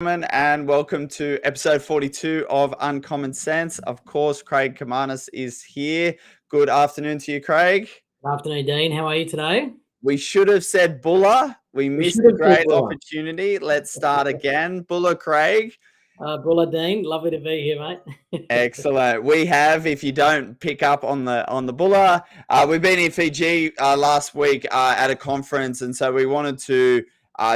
And welcome to episode 42 of UncommonCents. Of course, Craig Kamanis is here. Good afternoon to you, Craig. Good afternoon, Dean. How are you today? We should have said Buller. We missed a great opportunity. Let's start again. Buller, Craig. Buller, Dean. Lovely to be here, mate. Excellent. We have, if you don't pick up on the Buller, we've been in Fiji last week at a conference, and so we wanted to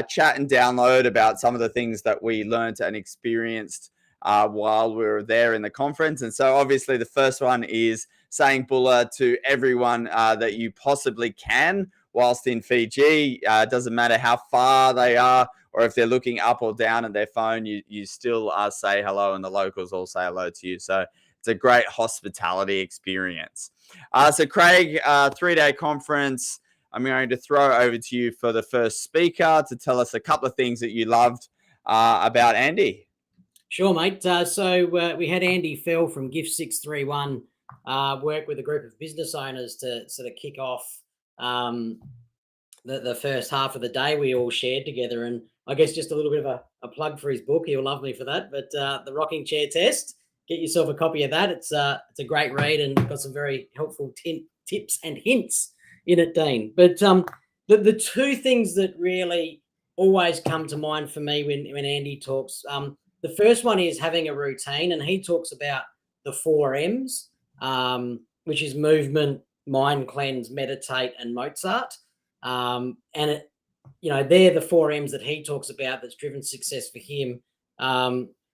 chat and download about some of the things that we learned and experienced while we were there in the conference. And so obviously the first one is saying Buller to everyone that you possibly can whilst in Fiji. Doesn't matter how far they are or if they're looking up or down at their phone, you still say hello, and the locals all say hello to you. So it's a great hospitality experience. So Craig, 3-day conference. I'm going to throw over to you for the first speaker to tell us a couple of things that you loved about Andy. Sure, mate. So we had Andy Fell from Gift 631 work with a group of business owners to sort of kick off the first half of the day we all shared together. And I guess just a little bit of a plug for his book. He'll love me for that. But The Rocking Chair Test, get yourself a copy of that. It's a great read and got some very helpful tips and hints in it, Dean. But the two things that really always come to mind for me when Andy talks, the first one is having a routine, and he talks about the 4 M's, which is movement, mind cleanse, meditate, and Mozart. And they're the 4 M's that he talks about that's driven success for him,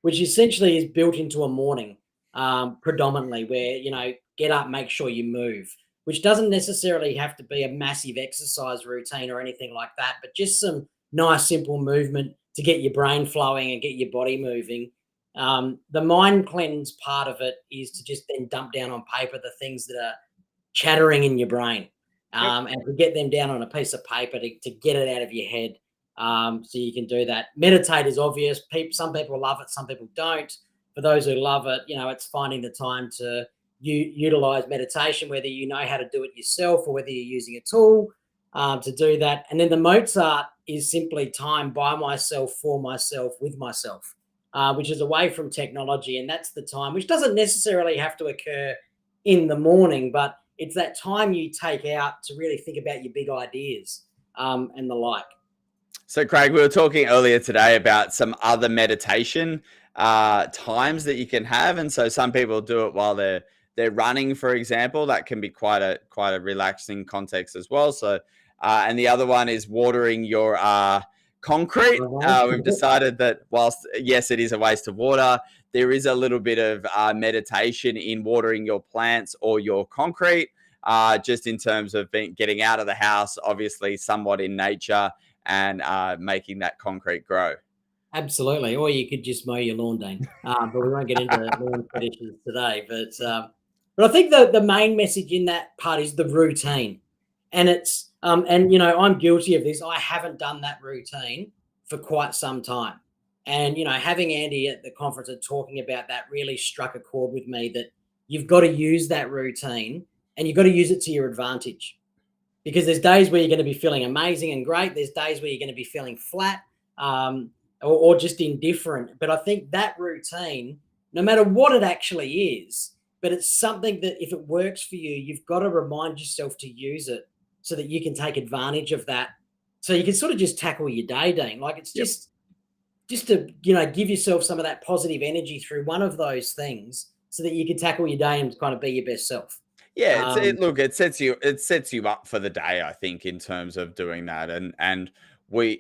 which essentially is built into a morning predominantly, where, get up, make sure you move, which doesn't necessarily have to be a massive exercise routine or anything like that, but just some nice, simple movement to get your brain flowing and get your body moving. The mind cleanse part of it is to just then dump down on paper the things that are chattering in your brain. And to get them down on a piece of paper to get it out of your head. So you can do that. Meditate is obvious. Some people love it, some people don't. For those who love it, it's finding the time to utilize meditation, whether you know how to do it yourself or whether you're using a tool to do that. And then the Mozart is simply time by myself, for myself, with myself, which is away from technology. And that's the time, which doesn't necessarily have to occur in the morning, but it's that time you take out to really think about your big ideas and the like. So, Craig, we were talking earlier today about some other meditation times that you can have. And so some people do it while they're running, for example. That can be quite a relaxing context as well. So, and the other one is watering your concrete. We've decided that whilst, yes, it is a waste of water, there is a little bit of meditation in watering your plants or your concrete, just in terms of getting out of the house, obviously somewhat in nature, and making that concrete grow. Absolutely. Or you could just mow your lawn, Dean. But we won't get into lawn traditions today. But I think the main message in that part is the routine. And it's, I'm guilty of this. I haven't done that routine for quite some time. And, having Andy at the conference and talking about that really struck a chord with me, that you've got to use that routine and you've got to use it to your advantage, because there's days where you're going to be feeling amazing and great. There's days where you're going to be feeling flat or just indifferent. But I think that routine, no matter what it actually is, but it's something that if it works for you, you've got to remind yourself to use it so that you can take advantage of that. So you can sort of just tackle your day, Dean. Like it's just to, give yourself some of that positive energy through one of those things so that you can tackle your day and kind of be your best self. Yeah, it sets you up for the day, I think, in terms of doing that. And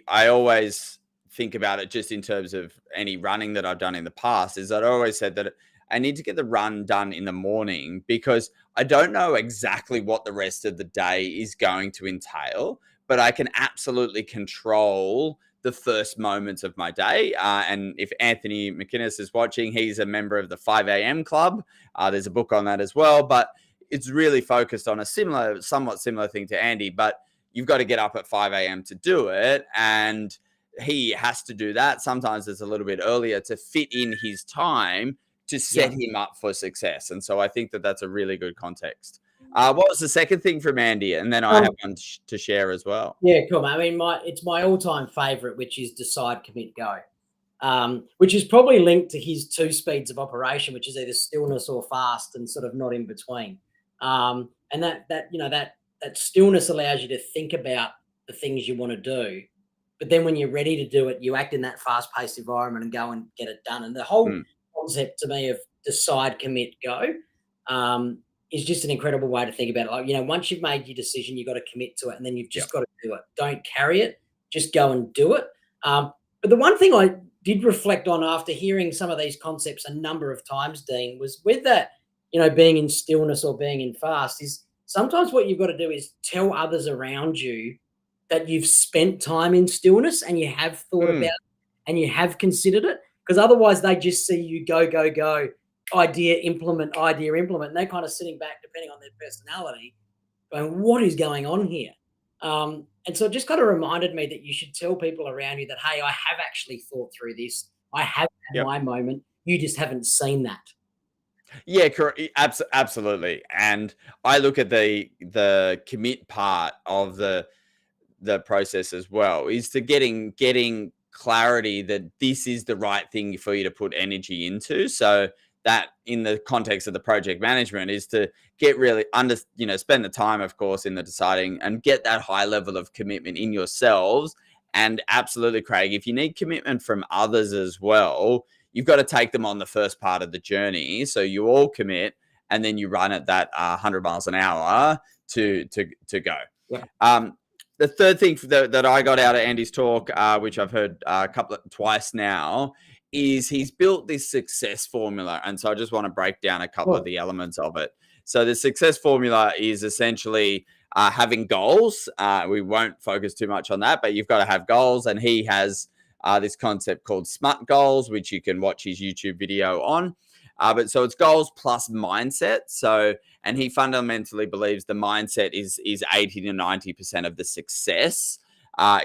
I always think about it just in terms of any running that I've done in the past, is that I always said that I need to get the run done in the morning, because I don't know exactly what the rest of the day is going to entail, but I can absolutely control the first moments of my day. And if Anthony McInnes is watching, he's a member of the 5 a.m. club. There's a book on that as well, but it's really focused on a somewhat similar thing to Andy, but you've got to get up at 5 a.m. to do it. And he has to do that. Sometimes it's a little bit earlier to fit in his time to set him up for success. And so I think that that's a really good context. What was the second thing from Andy? And then I have one to share as well. Yeah, cool. I mean, it's my all-time favorite, which is decide, commit, go. which is probably linked to his 2 speeds of operation, which is either stillness or fast and sort of not in between. And that stillness allows you to think about the things you want to do. But then when you're ready to do it, you act in that fast-paced environment and go and get it done. And the whole concept to me of decide, commit, go is just an incredible way to think about it. Like, once you've made your decision, you've got to commit to it, and then you've just got to do it. Don't carry it, just go and do it. But the one thing I did reflect on after hearing some of these concepts a number of times, Dean, was with that, being in stillness or being in fast, is sometimes what you've got to do is tell others around you that you've spent time in stillness and you have thought about it and you have considered it, because otherwise they just see you go, go, go, idea, implement, and they're kind of sitting back, depending on their personality, going, what is going on here? And so it just kind of reminded me that you should tell people around you that, hey, I have actually thought through this. I have had my moment. You just haven't seen that. Yeah, correct. Absolutely. And I look at the commit part of the process as well, is to getting clarity that this is the right thing for you to put energy into. So that, in the context of the project management, is to get really spend the time, of course, in the deciding, and get that high level of commitment in yourselves. And absolutely, Craig, if you need commitment from others as well, you've got to take them on the first part of the journey. So you all commit, and then you run at that 100 miles an hour to go. Yeah. The third thing that I got out of Andy's talk, which I've heard twice now, is he's built this success formula. And so I just want to break down a couple of the elements of it. So the success formula is essentially having goals. We won't focus too much on that, but you've got to have goals. And he has this concept called SMART goals, which you can watch his YouTube video on. But so it's goals plus mindset. So, and he fundamentally believes the mindset is 80 to 90% of the success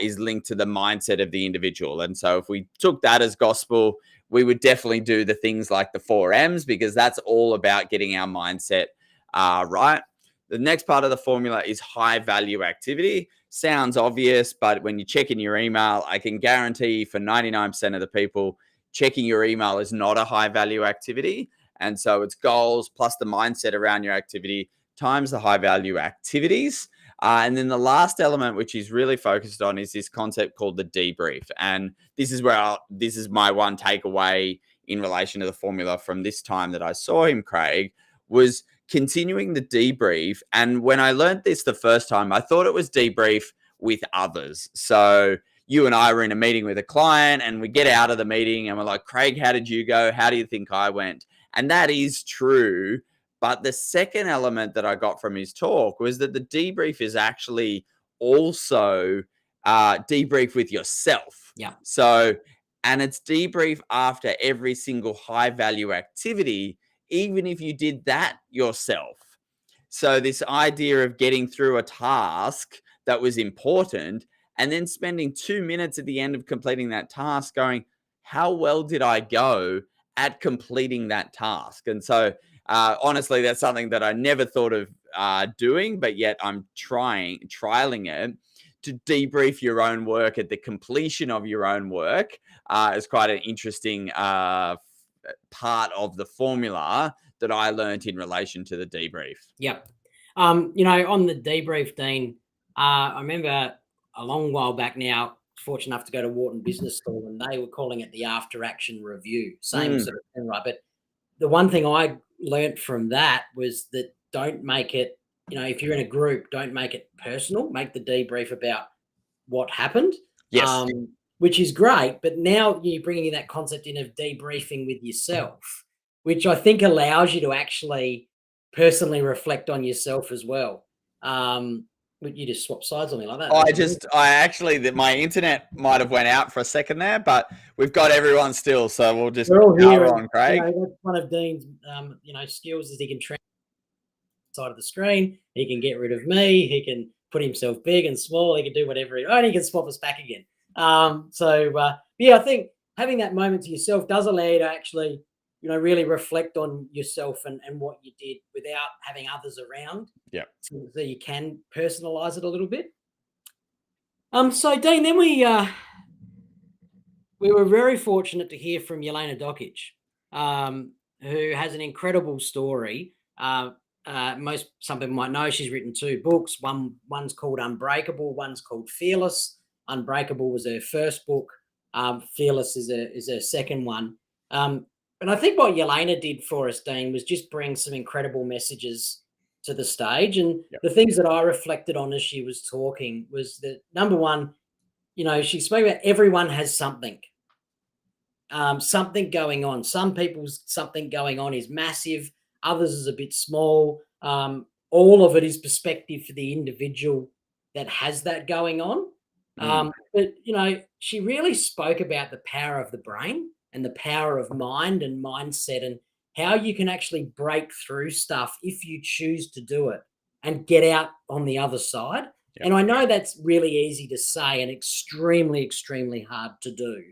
is linked to the mindset of the individual. And so if we took that as gospel, we would definitely do the things like the 4Ms, because that's all about getting our mindset right. The next part of the formula is high value activity. Sounds obvious, but when you check in your email, I can guarantee for 99% of the people, checking your email is not a high value activity. And so it's goals plus the mindset around your activity times the high value activities. And then the last element, which he's really focused on, is this concept called the debrief. And this is this is my one takeaway in relation to the formula from this time that I saw him, Craig, was continuing the debrief. And when I learned this the first time, I thought it was debrief with others. So you and I were in a meeting with a client, and we get out of the meeting and we're like, Craig, how did you go? How do you think I went? And that is true. But the second element that I got from his talk was that the debrief is actually also debrief with yourself. Yeah. So, and it's debrief after every single high value activity, even if you did that yourself. So this idea of getting through a task that was important, and then spending 2 minutes at the end of completing that task going, how well did I go at completing that task? And so honestly, that's something that I never thought of doing, but yet I'm trialing it. To debrief your own work at the completion of your own work is quite an interesting part of the formula that I learned in relation to the debrief. Yep. On the debrief, Dean, I remember a long while back now, fortunate enough to go to Wharton Business School, and they were calling it the after action review. Same sort of thing, right? But the one thing I learnt from that was that don't make it, if you're in a group, don't make it personal. Make the debrief about what happened. Yes. Which is great. But now you're bringing in that concept in of debriefing with yourself, which I think allows you to actually personally reflect on yourself as well. You just swap sides on me like that. I actually, my internet might have went out for a second there, but we've got everyone still, so we'll just power on, Craig. That's one of Dean's, skills is he can transfer side of the screen. He can get rid of me. He can put himself big and small. He can do whatever. And he can swap us back again. I think having that moment to yourself does allow you to actually, really reflect on yourself and what you did without having others around. Yeah. So you can personalize it a little bit. So Dean, then we we were very fortunate to hear from Yelena Dokic, who has an incredible story. Some people might know she's written 2 books. One's called Unbreakable, one's called Fearless. Unbreakable was her first book. Fearless is her second one. And I think what Yelena did for us, Dean, was just bring some incredible messages to the stage. And the things that I reflected on as she was talking was that, number one, she spoke about everyone has something. Something going on. Some people's something going on is massive. Others is a bit small. All of it is perspective for the individual that has that going on. But, she really spoke about the power of the brain and the power of mind and mindset and how you can actually break through stuff if you choose to do it and get out on the other side. Yep. And I know that's really easy to say and extremely, extremely hard to do.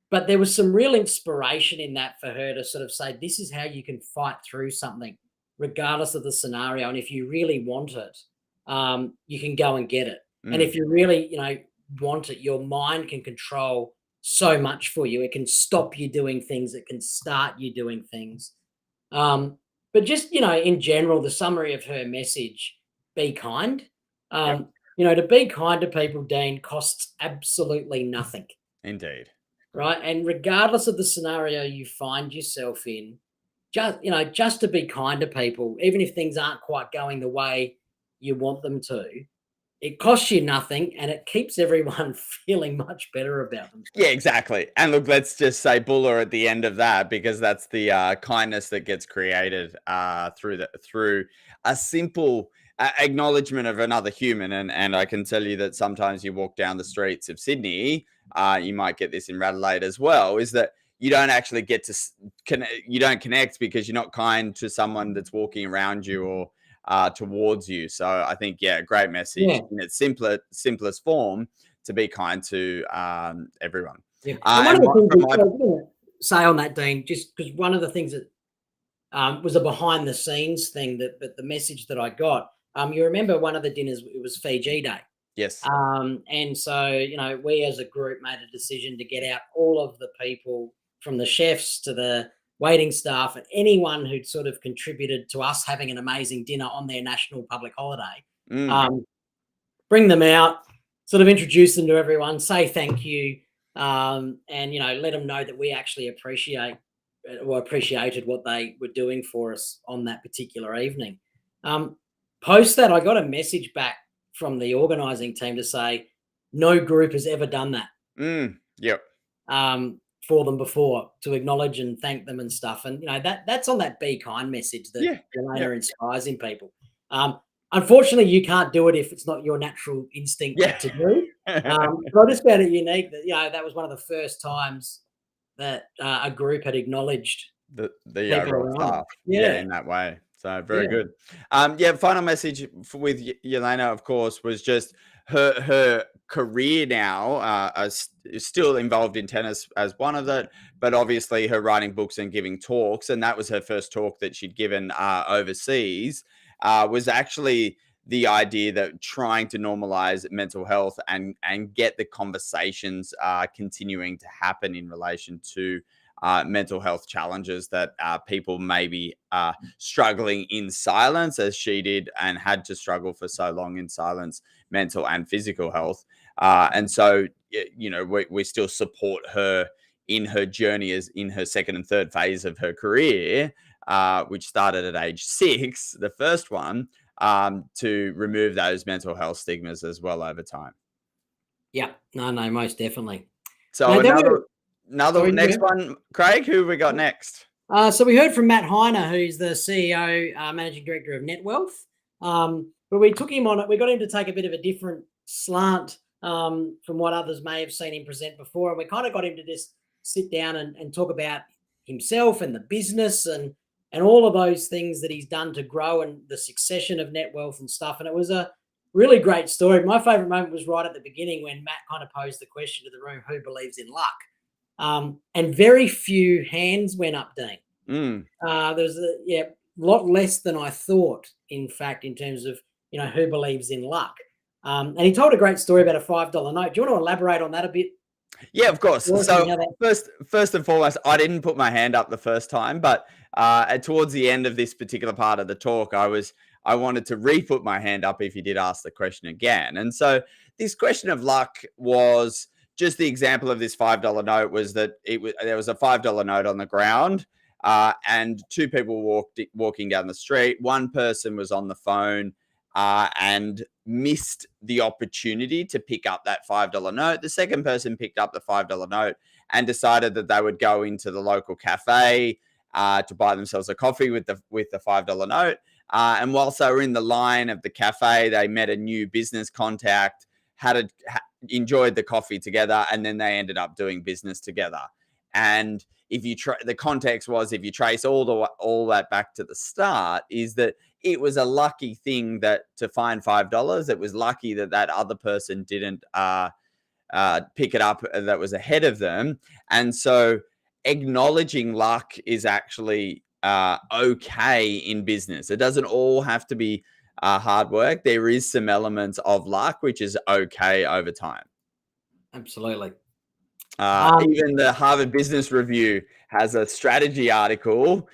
But there was some real inspiration in that for her to sort of say, this is how you can fight through something, regardless of the scenario. And if you really want it, you can go and get it. And if you really, want it, your mind can control so much for you. It can stop you doing things. It can start you doing things. But just, in general, the summary of her message, be kind. To be kind to people, Dean, costs absolutely nothing. Indeed. Right. And regardless of the scenario you find yourself in, just to be kind to people, even if things aren't quite going the way you want them to, it costs you nothing and it keeps everyone feeling much better about themselves. Yeah, exactly. And look, let's just say buller at the end of that, because that's the kindness that gets created through a simple acknowledgement of another human. And I can tell you that sometimes you walk down the streets of Sydney, you might get this in Adelaide as well, is that you don't actually get to you don't connect because you're not kind to someone that's walking around you or towards you. So I think, great message in its simplest form, to be kind to everyone. Yeah. And one of the things I was going to say on that, Dean, just because one of the things that was a behind the scenes thing that the message that I got, you remember one of the dinners, it was Fiji Day. Yes. And so, we as a group made a decision to get out all of the people, from the chefs to the waiting staff and anyone who'd sort of contributed to us having an amazing dinner on their national public holiday. Bring them out, sort of introduce them to everyone, say thank you, and let them know that we actually appreciated what they were doing for us on that particular evening. Post that, I got a message back from the organising team to say no group has ever done that. Yep. For them before, to acknowledge and thank them and stuff. And that's on that be kind message that Yelena inspires in people. Unfortunately, you can't do it if it's not your natural instinct to do. But I just found it unique that that was one of the first times that a group had acknowledged the overall staff in that way. So very good. Final message with Yelena, of course, was just her career now is still involved in tennis as one of it, but obviously her writing books and giving talks. And that was her first talk that she'd given overseas, was actually the idea that trying to normalize mental health and get the conversations continuing to happen in relation to mental health challenges that people may be struggling in silence, as she did and had to struggle for so long in silence, mental and physical health. And so, we still support her in her journey as in her second and third phase of her career, which started at age 6, the first one, to remove those mental health stigmas as well over time. Yeah, no, most definitely. So next one, Craig, who we got next? So we heard from Matt Heiner, who's the CEO, Managing Director of NetWealth. But we took him on it. We got him to take a bit of a different slant from what others may have seen him present before. And we kind of got him to just sit down and talk about himself and the business and all of those things that he's done to grow and the succession of NetWealth and stuff. And it was a really great story. My favorite moment was right at the beginning when Matt kind of posed the question to the room, who believes in luck? And very few hands went up, Dean. There was a lot less than I thought, in fact, in terms of, who believes in luck. And he told a great story about a $5 note. Do you want to elaborate on that a bit? Yeah, of course. So How that- first and foremost, I didn't put my hand up the first time, but towards the end of this particular part of the talk, I wanted to re-put my hand up if you did ask the question again. And so this question of luck was just the example of this $5 note was that there was a $5 note on the ground, and two people walking down the street. One person was on the phone and missed the opportunity to pick up that $5 note. The second person picked up the $5 note and decided that they would go into the local cafe to buy themselves a coffee with the $5 note. And whilst they were in the line of the cafe, they met a new business contact, enjoyed the coffee together, and then they ended up doing business together. And if you the context was, if you trace all that back to the start, is that it was a lucky thing that to find $5. It was lucky that that other person didn't pick it up that was ahead of them. And so acknowledging luck is actually okay in business. It doesn't all have to be hard work. There is some elements of luck, which is okay over time. Absolutely. Even the Harvard Business Review has a strategy article,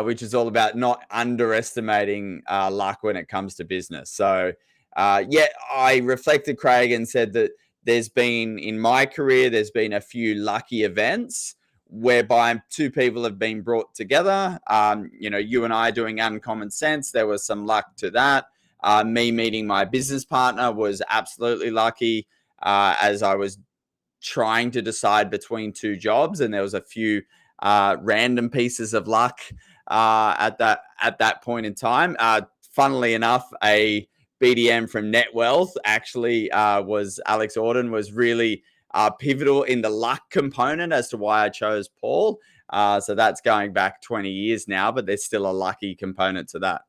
which is all about not underestimating luck when it comes to business. So, yeah, I reflected, Craig, and said that in my career, there's been a few lucky events whereby two people have been brought together. You and I doing UncommonCents, there was some luck to that. Me meeting my business partner was absolutely lucky, as I was trying to decide between two jobs, and there was a few random pieces of luck at that point in time. Funnily enough, a BDM from Net Wealth actually was Alex Auden, was really pivotal in the luck component as to why I chose Paul. So that's going back 20 years now, but there's still a lucky component to that.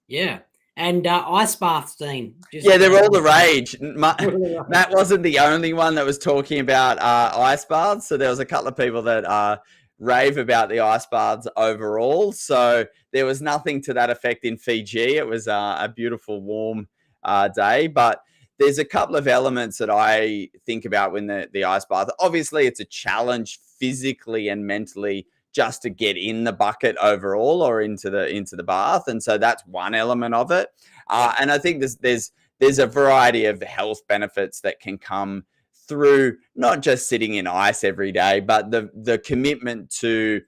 Yeah. And ice baths, Dean. Yeah, they're all the rage. Matt wasn't the only one that was talking about ice baths. So there was a couple of people that rave about the ice baths overall. So there was nothing to that effect in Fiji. It was a beautiful, warm day. But there's a couple of elements that I think about when the ice bath. Obviously, it's a challenge physically and mentally just to get in the bucket overall or into the bath, and so that's one element of it. And I think there's a variety of health benefits that can come through not just sitting in ice every day, but the commitment to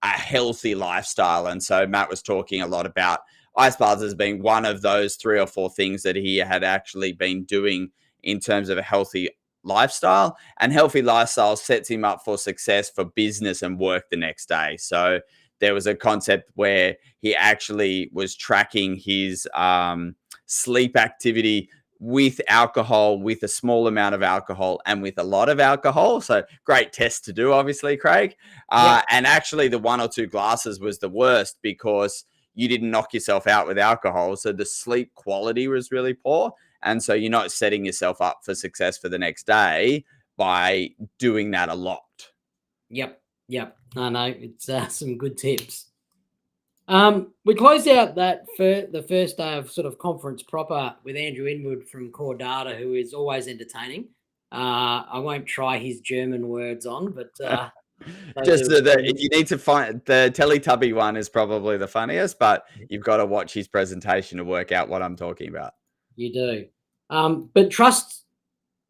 a healthy lifestyle. And so Matt was talking a lot about ice baths as being one of those 3 or 4 things that he had actually been doing in terms of a healthy lifestyle, and healthy lifestyle sets him up for success for business and work the next day. So there was a concept where he actually was tracking his sleep activity with alcohol, with a small amount of alcohol and with a lot of alcohol. So great test to do, obviously, Craig. And actually the 1 or 2 glasses was the worst because you didn't knock yourself out with alcohol. So the sleep quality was really poor. And so you're not setting yourself up for success for the next day by doing that a lot. Yep. I know it's some good tips. We closed out the first day of sort of conference proper with Andrew Inwood from Core Data, who is always entertaining. I won't try his German words on, but just if you need to find the Teletubby one is probably the funniest, but you've got to watch his presentation to work out what I'm talking about. You do. But trust,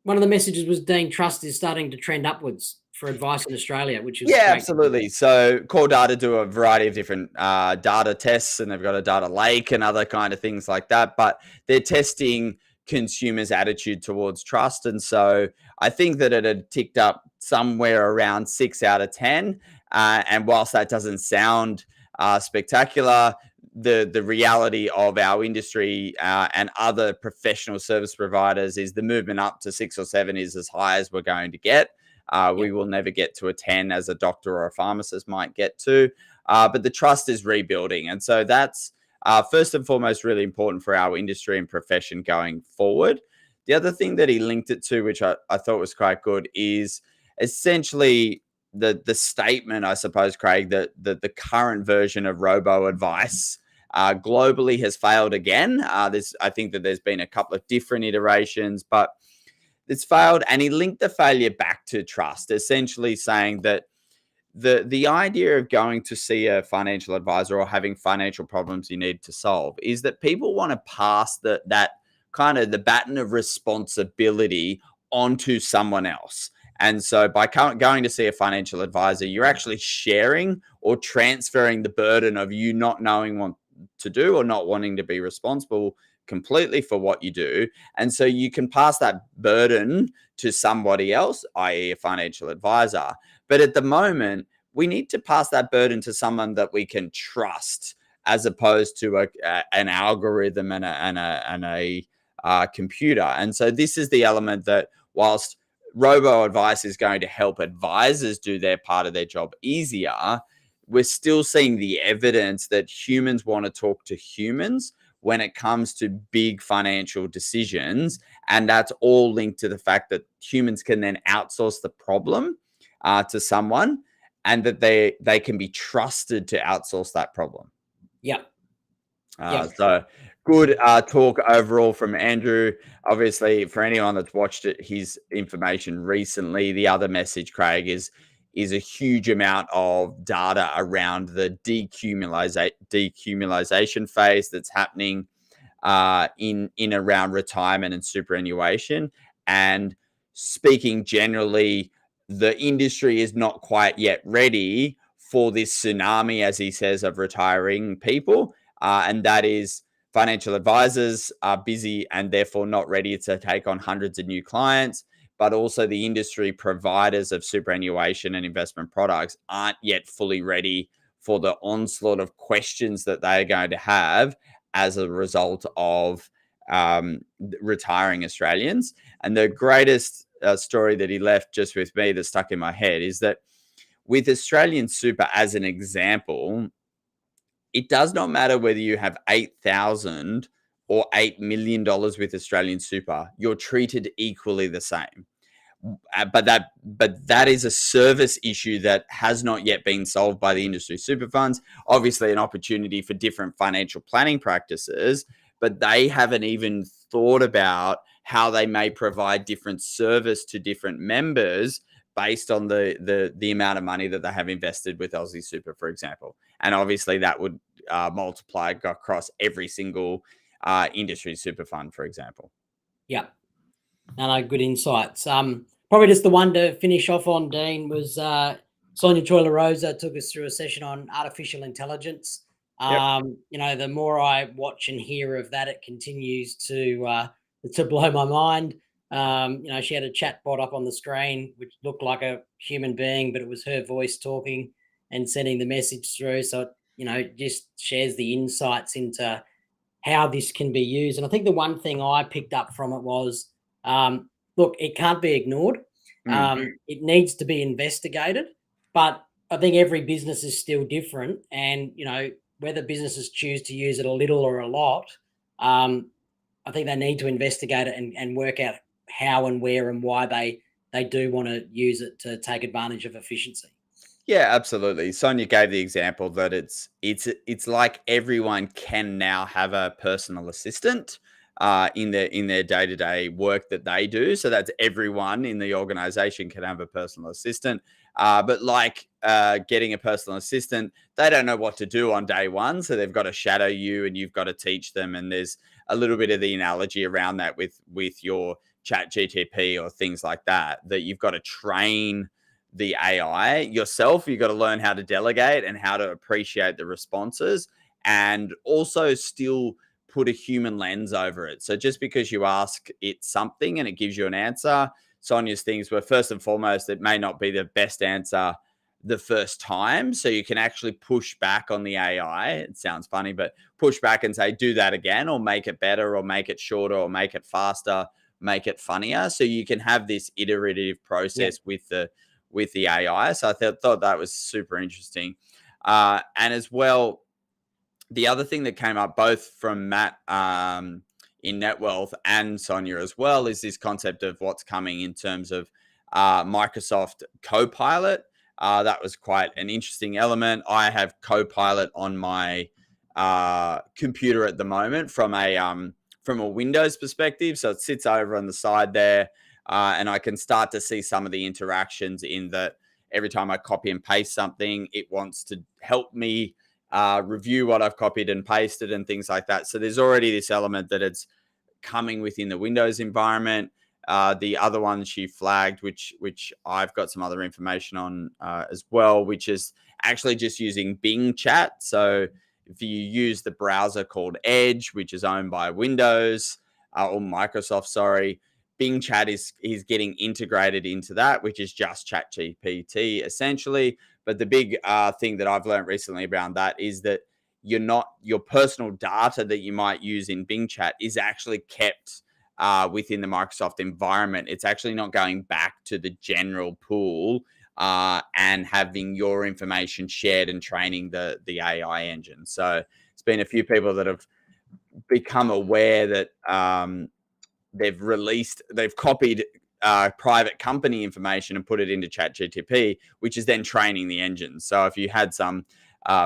one of the messages was, Dean, trust is starting to trend upwards for advice in Australia, which is great. Absolutely. So Core Data do a variety of different data tests, and they've got a data lake and other kind of things like that, but they're testing consumers' attitude towards trust. And so I think that it had ticked up somewhere around 6 out of 10. And whilst that doesn't sound spectacular, the reality of our industry and other professional service providers is the movement up to 6 or 7 is as high as we're going to get. We will never get to a 10 as a doctor or a pharmacist might get to, but the trust is rebuilding. And so that's first and foremost really important for our industry and profession going forward. The other thing that he linked it to, which I thought was quite good, is essentially the statement, I suppose, Craig, that the current version of robo-advice globally has failed again. I think that there's been a couple of different iterations, but that's failed, and he linked the failure back to trust, essentially saying that the idea of going to see a financial advisor or having financial problems you need to solve is that people want to pass that kind of the baton of responsibility onto someone else. And so by going to see a financial advisor, you're actually sharing or transferring the burden of you not knowing what to do or not wanting to be responsible completely for what you do. And so you can pass that burden to somebody else, i.e., a financial advisor. But at the moment, we need to pass that burden to someone that we can trust, as opposed to an algorithm and a computer. And so this is the element that, whilst robo advice is going to help advisors do their part of their job easier, we're still seeing the evidence that humans want to talk to humans when it comes to big financial decisions. And that's all linked to the fact that humans can then outsource the problem to someone, and that they can be trusted to outsource that problem. Yeah. So good talk overall from Andrew. Obviously, for anyone that's watched his information recently, the other message, Craig, is a huge amount of data around the decumulation phase that's happening in around retirement and superannuation. And speaking generally, the industry is not quite yet ready for this tsunami, as he says, of retiring people. And that is, financial advisors are busy and therefore not ready to take on hundreds of new clients. But also the industry providers of superannuation and investment products aren't yet fully ready for the onslaught of questions that they are going to have as a result of retiring Australians. And the greatest story that he left just with me that stuck in my head is that with Australian super as an example, it does not matter whether you have 8,000 or $8 million with Australian super, you're treated equally the same. But that is a service issue that has not yet been solved by the industry super funds. Obviously, an opportunity for different financial planning practices, but they haven't even thought about how they may provide different service to different members based on the amount of money that they have invested with Aussie Super, for example. And obviously, that would multiply across every single industry super fund, for example. Yeah. No, good insights. Probably just the one to finish off on, Dean, was Sonia Choi-LaRosa took us through a session on artificial intelligence. The more I watch and hear of that, it continues to blow my mind. She had a chat bot up on the screen, which looked like a human being, but it was her voice talking and sending the message through. So, it just shares the insights into how this can be used. And I think the one thing I picked up from it was, look, it can't be ignored. It needs to be investigated, but I think every business is still different. And, whether businesses choose to use it a little or a lot, I think they need to investigate it and work out how and where and why they do want to use it to take advantage of efficiency. Yeah, absolutely. Sonia gave the example that it's like everyone can now have a personal assistant in their day-to-day work that they do. So that's everyone in the organization can have a personal assistant. But like getting a personal assistant, they don't know what to do on day one. So they've got to shadow you and you've got to teach them. And there's a little bit of the analogy around that with your chat GTP or things like that you've got to train the AI yourself. You've got to learn how to delegate and how to appreciate the responses, and also still put a human lens over it. So just because you ask it something and it gives you an answer, Sonia's things were, first and foremost, it may not be the best answer the first time. So you can actually push back on the AI. It sounds funny, but push back and say, do that again, or make it better, or make it shorter, or make it faster, make it funnier. So you can have this iterative process with the AI. So I thought that was super interesting. And as well, the other thing that came up both from Matt in Net Wealth and Sonia as well is this concept of what's coming in terms of Microsoft Copilot. That was quite an interesting element. I have Copilot on my computer at the moment from a Windows perspective. So it sits over on the side there. and I can start to see some of the interactions in that every time I copy and paste something, it wants to help me review what I've copied and pasted and things like that. So there's already this element that it's coming within the Windows environment. The other one she flagged, which I've got some other information on as well, which is actually just using Bing Chat. So if you use the browser called Edge, which is owned by Windows or Microsoft, sorry, Bing Chat is getting integrated into that, which is just ChatGPT essentially. But the big thing that I've learned recently around that is that your personal data that you might use in Bing Chat is actually kept within the Microsoft environment. It's actually not going back to the general pool and having your information shared and training the AI engine. So it's been a few people that have become aware that they've copied private company information and put it into ChatGPT, which is then training the engine. So if you had some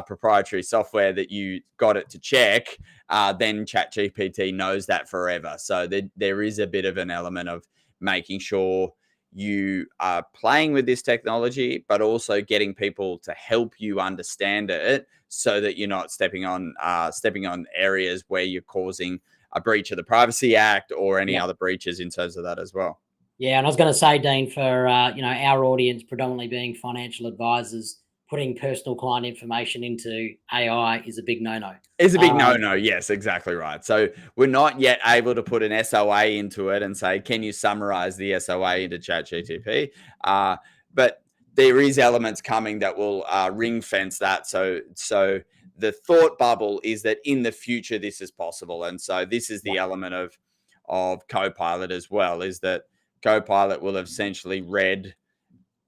proprietary software that you got it to check, then ChatGPT knows that forever. So there is a bit of an element of making sure you are playing with this technology, but also getting people to help you understand it, so that you're not stepping on areas where you're causing a breach of the Privacy Act or any other breaches in terms of that as well. Yeah, and I was going to say, Dean, for our audience predominantly being financial advisors, putting personal client information into AI is a big no-no. It's a big no-no. Yes, exactly right. So we're not yet able to put an SOA into it and say, can you summarize the SOA into ChatGPT? But there is elements coming that will ring fence that. So the thought bubble is that in the future this is possible, and so this is the element of Copilot as well. Is that Copilot will have essentially read,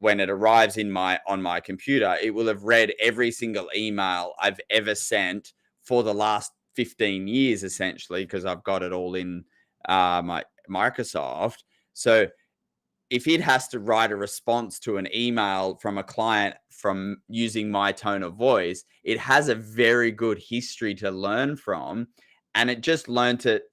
when it arrives on my computer, it will have read every single email I've ever sent for the last 15 years, essentially, because I've got it all in my Microsoft. So if it has to write a response to an email from a client from using my tone of voice, it has a very good history to learn from, and it just learnt it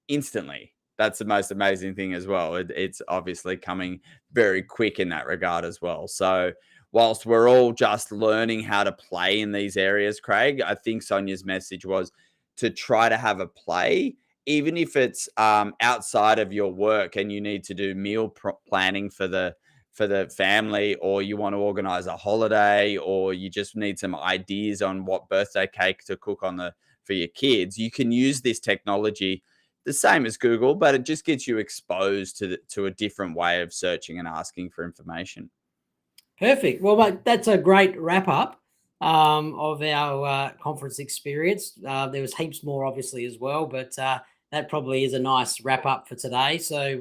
instantly. That's the most amazing thing as well. It's obviously coming very quick in that regard as well. So whilst we're all just learning how to play in these areas, Craig, I think Sonia's message was to try to have a play, even if it's outside of your work and you need to do meal planning for the family, or you want to organize a holiday, or you just need some ideas on what birthday cake to cook for your kids. You can use this technology the same as Google, but it just gets you exposed to a different way of searching and asking for information. Perfect. Well, mate, that's a great wrap up of our conference experience. There was heaps more, obviously, as well, but that probably is a nice wrap up for today. So,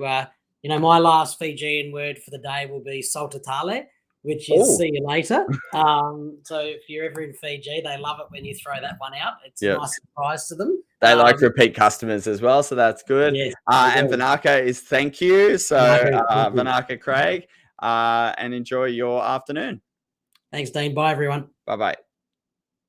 my last Fijian word for the day will be saltatale, which is see you later. So if you're ever in Fiji, they love it when you throw that one out. It's a nice surprise to them. They like repeat customers as well, so that's good. Yes, and Vanaka is thank you. So Vanaka, Craig, and enjoy your afternoon. Thanks, Dean. Bye, everyone. Bye-bye.